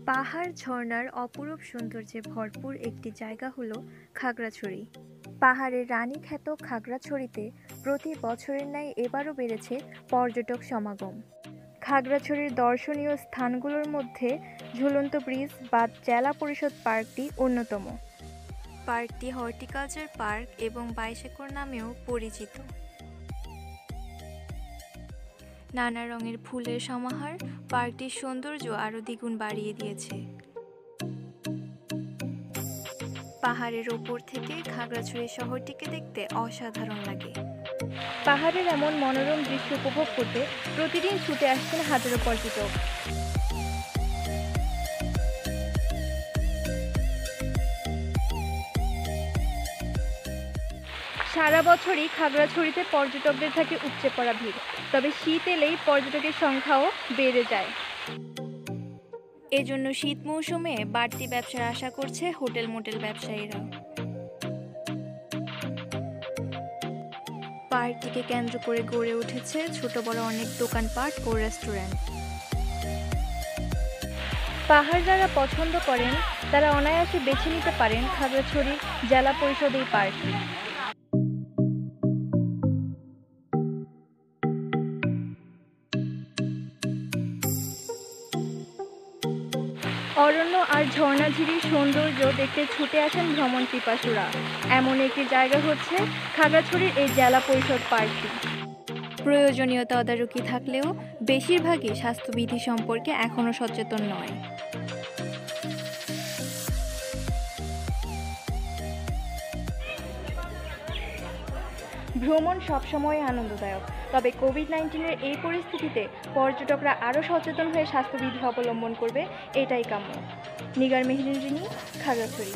পাহাড় ঝর্ণার অপরূপ সৌন্দর্যে ভরপুর একটি জায়গা হলো খাগড়াছড়ি। পাহাড়ের রানী খ্যাত খাগড়াছড়িতে প্রতি বছরের ন্যায় এবারও বেড়েছে পর্যটক সমাগম। খাগড়াছড়ির দর্শনীয় স্থানগুলোর মধ্যে ঝুলন্ত ব্রিজ বা জেলা পরিষদ পার্কটি অন্যতম। পার্কটি হর্টিকালচার পার্ক এবং 22 একর নামেও পরিচিত। নানা রঙের ফুলের সমাহার পার্কটির সৌন্দর্য আরও দ্বিগুণ বাড়িয়ে দিয়েছে। পাহাড়ের ওপর থেকে খাগড়াছড়ি শহরটিকে দেখতে অসাধারণ লাগে। পাহাড়ের এমন মনোরম দৃশ্য উপভোগ করতে প্রতিদিন ছুটে আসছেন হাজারো পর্যটক। সারা বছরই খাগড়াছড়িতে পর্যটকদের থাকে উপচে পড়া ভিড়, তবে শীত এলেই পর্যটকের সংখ্যাও বেড়ে যায়। এজন্য শীত মৌসুমে বাড়তি ব্যবসার আশা করছে হোটেল মোটেল ব্যবসায়ীরা। পার্কটিকে কেন্দ্র করে গড়ে উঠেছে ছোট বড় অনেক দোকানপাট ও রেস্টুরেন্ট। পাহাড় যারা পছন্দ করেন তারা অনায়াসে বেছে নিতে পারেন খাগড়াছড়ি জেলা পরিষদ এই পার্কটি। অরণ্য আর ঝর্ণাঝিরির সৌন্দর্য দেখতে ছুটে আসেন ভ্রমণ পিপাসুরা। এমন একটি জায়গা হচ্ছে খাগড়াছড়ির এই জেলা পরিষদ পার্কটি। প্রয়োজনীয় তদারকি থাকলেও বেশিরভাগই স্বাস্থ্যবিধি সম্পর্কে এখনও সচেতন নয়। ভ্রমণ সবসময় আনন্দদায়ক, তবে কোভিড-19-এর এই পরিস্থিতিতে পর্যটকরা আরও সচেতন হয়ে স্বাস্থ্যবিধি অবলম্বন করবে, এটাই কাম্য। নিগার মেহেরিন রিনি, খাগড়াছড়ি।